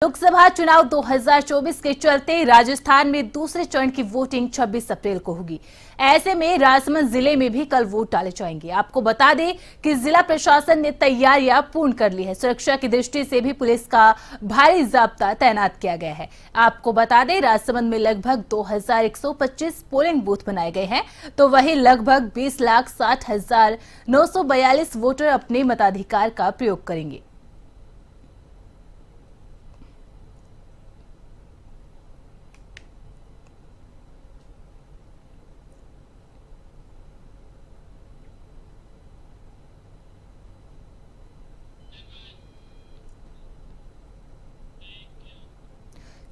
लोकसभा चुनाव 2024 के चलते राजस्थान में दूसरे चरण की वोटिंग 26 अप्रैल को होगी। ऐसे में राजसमंद जिले में भी कल वोट डाले जाएंगे। आपको बता दें कि जिला प्रशासन ने तैयारियां पूर्ण कर ली है। सुरक्षा की दृष्टि से भी पुलिस का भारी जाब्ता तैनात किया गया है। आपको बता दें राजसमंद में लगभग 2125 पोलिंग बूथ बनाए गए हैं, तो वहीं लगभग 20,60,942 वोटर अपने मताधिकार का प्रयोग करेंगे।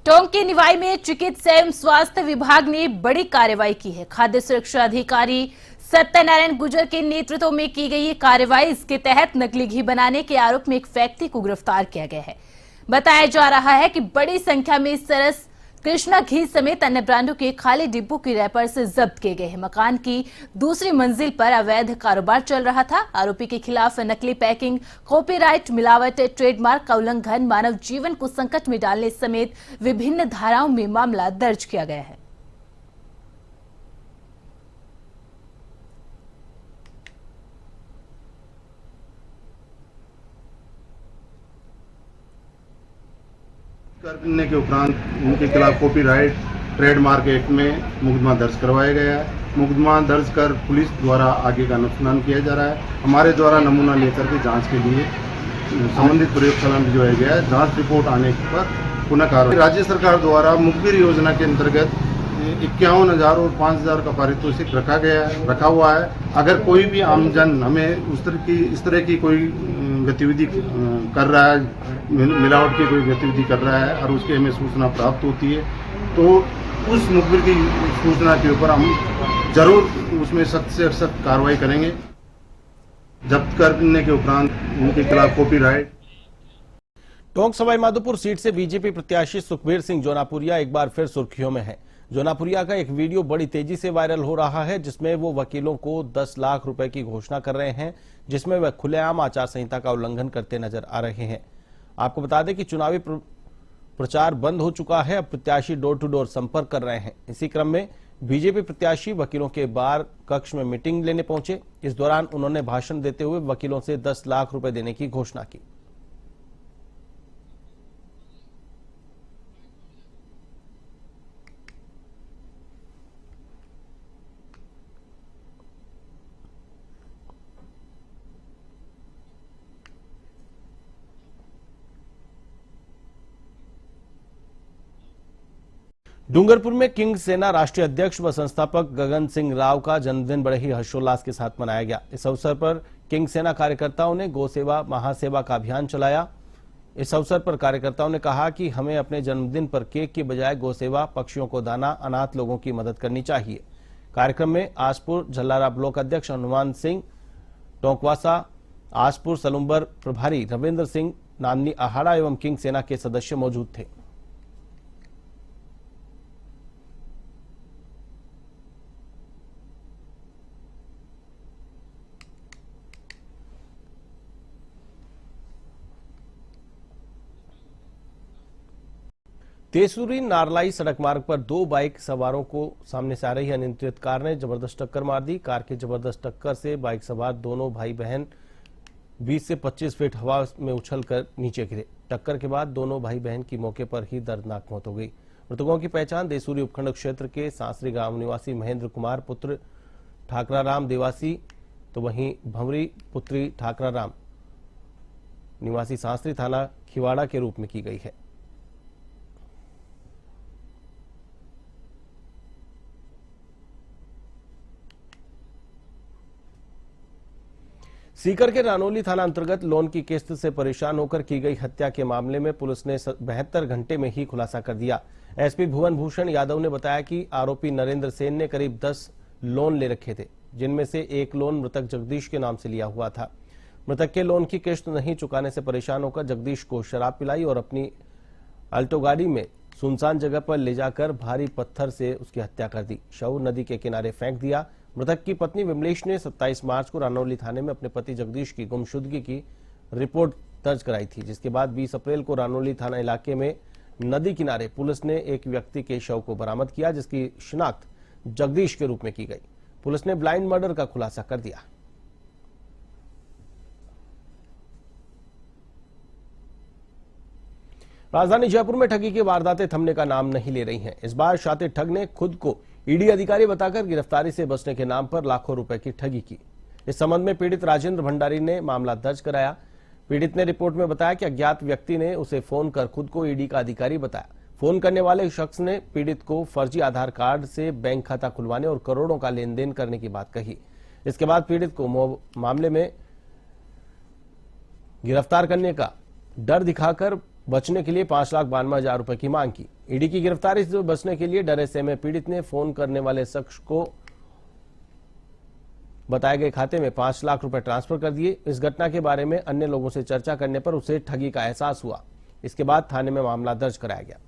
टोंक के निवाई में चिकित्सा एवं स्वास्थ्य विभाग ने बड़ी कार्रवाई की है। खाद्य सुरक्षा अधिकारी सत्यनारायण गुर्जर के नेतृत्व में की गई ये कार्रवाई, इसके तहत नकली घी बनाने के आरोप में एक व्यक्ति को गिरफ्तार किया गया है। बताया जा रहा है कि बड़ी संख्या में सरस कृष्णा घी समेत अन्य ब्रांडों के खाली डिब्बों की रैपर्स जब्त किए गए हैं। मकान की दूसरी मंजिल पर अवैध कारोबार चल रहा था। आरोपी के खिलाफ नकली पैकिंग, कॉपीराइट, मिलावट, ट्रेडमार्क का उल्लंघन, मानव जीवन को संकट में डालने समेत विभिन्न धाराओं में मामला दर्ज किया गया है। करने के उपरांत उनके खिलाफ कॉपीराइट ट्रेडमार्क एक्ट में मुकदमा दर्ज करवाया गया है। मुकदमा दर्ज कर पुलिस द्वारा आगे का अनुसंधान किया जा रहा है। हमारे द्वारा नमूना लेकर के जांच के लिए संबंधित प्रयोगशाला में भिजवाया गया है। जांच रिपोर्ट आने पर पुनः कार्रवाई। राज्य सरकार द्वारा मुखबिर योजना के अंतर्गत 51,000 और 5,000 का पारितोषिक रखा हुआ है। अगर कोई भी आमजन हमें इस तरह की कोई गतिविधि कर रहा है, मिलावट की कोई गतिविधि कर रहा है और उसकी हमें सूचना प्राप्त होती है, तो उस मुखबिर की सूचना के ऊपर हम जरूर उसमें सख्त से सख्त कार्रवाई करेंगे। जब्त करने के उपरांत उनके खिलाफ कॉपीराइट। टोंक सवाईमाधोपुर सीट से बीजेपी प्रत्याशी सुखबीर सिंह जोनापुरिया एक बार फिर सुर्खियों में है। जोनापुरिया का एक वीडियो बड़ी तेजी से वायरल हो रहा है, जिसमें वो वकीलों को 10 लाख रुपए की घोषणा कर रहे हैं, जिसमें वह खुलेआम आचार संहिता का उल्लंघन करते नजर आ रहे हैं। आपको बता दें कि चुनावी प्रचार बंद हो चुका है। अब प्रत्याशी डोर टू डोर संपर्क कर रहे हैं। इसी क्रम में बीजेपी प्रत्याशी वकीलों के बार कक्ष में मीटिंग लेने पहुंचे। इस दौरान उन्होंने भाषण देते हुए वकीलों से 10 लाख रुपए देने की घोषणा की। डूंगरपुर में किंग सेना राष्ट्रीय अध्यक्ष व संस्थापक गगन सिंह राव का जन्मदिन बड़े ही हर्षोल्लास के साथ मनाया गया। इस अवसर पर किंग सेना कार्यकर्ताओं ने गौ सेवा महासेवा का अभियान चलाया। इस अवसर पर कार्यकर्ताओं ने कहा कि हमें अपने जन्मदिन पर केक के बजाय गौ सेवा, पक्षियों को दाना, अनाथ लोगों की मदद करनी चाहिए। कार्यक्रम में आसपुर झल्लारा ब्लॉक अध्यक्ष हनुमान सिंह, टोंकवासा आसपुर सलुम्बर प्रभारी रविंद्र सिंह, नांदनी अहाड़ा एवं किंग सेना के सदस्य मौजूद थे। तेसूरी नारलाई सड़क मार्ग पर 2 बाइक सवारों को सामने से आ रही अनियंत्रित कार ने जबरदस्त टक्कर मार दी। कार की जबरदस्त टक्कर से बाइक सवार दोनों भाई बहन 20 से 25 फीट हवा में उछलकर नीचे गिरे। टक्कर के बाद दोनों भाई बहन की मौके पर ही दर्दनाक मौत हो गई। मृतकों की पहचान देसूरी उपखंड क्षेत्र के सांसरी गांव निवासी महेंद्र कुमार पुत्र ठाकराराम देवासी, तो वहीं भंवरी पुत्री ठाकराराम निवासी सांसरी थाना खिवाड़ा के रूप में की गई है। सीकर के रानोली थाना अंतर्गत लोन की किस्त से परेशान होकर की गई हत्या के मामले में पुलिस ने 72 घंटे में ही खुलासा कर दिया। एसपी भुवन भूषण यादव ने बताया कि आरोपी नरेंद्र सेन ने करीब 10 लोन ले रखे थे, जिनमें से एक लोन मृतक जगदीश के नाम से लिया हुआ था। मृतक के लोन की किस्त नहीं चुकाने से परेशान होकर जगदीश को शराब पिलाई और अपनी अल्टो गाड़ी में सुनसान जगह पर ले जाकर भारी पत्थर से उसकी हत्या कर दी। शव नदी के किनारे फेंक दिया। मृतक की पत्नी विमलेश ने 27 मार्च को रानौली थाने में अपने पति जगदीश की गुमशुदगी की रिपोर्ट दर्ज कराई थी, जिसके बाद 20 अप्रैल को रानोली थाना इलाके में नदी किनारे पुलिस ने एक व्यक्ति के शव को बरामद किया, जिसकी शिनाख्त जगदीश के रूप में की गई। पुलिस ने ब्लाइंड मर्डर का खुलासा कर दिया। राजधानी जयपुर में ठगी की वारदातें थमने का नाम नहीं ले रही हैं। इस बार शातिर ठग ने खुद को ईडी अधिकारी बताकर गिरफ्तारी से बचने के नाम पर लाखों रुपए की ठगी की। इस संबंध में पीड़ित राजेंद्र भंडारी ने मामला दर्ज कराया। पीड़ित ने रिपोर्ट में बताया कि अज्ञात व्यक्ति ने उसे फोन कर खुद को ईडी का अधिकारी बताया। फोन करने वाले शख्स ने पीड़ित को फर्जी आधार कार्ड से बैंक खाता खुलवाने और करोड़ों का लेन देन करने की बात कही। इसके बाद पीड़ित को मामले में गिरफ्तार करने का डर दिखाकर बचने के लिए 5,92,000 रुपए की मांग की। ईडी की गिरफ्तारी से बचने के लिए डरे से में पीड़ित ने फोन करने वाले शख्स को बताए गए खाते में 5 लाख रुपए ट्रांसफर कर दिए। इस घटना के बारे में अन्य लोगों से चर्चा करने पर उसे ठगी का एहसास हुआ। इसके बाद थाने में मामला दर्ज कराया गया।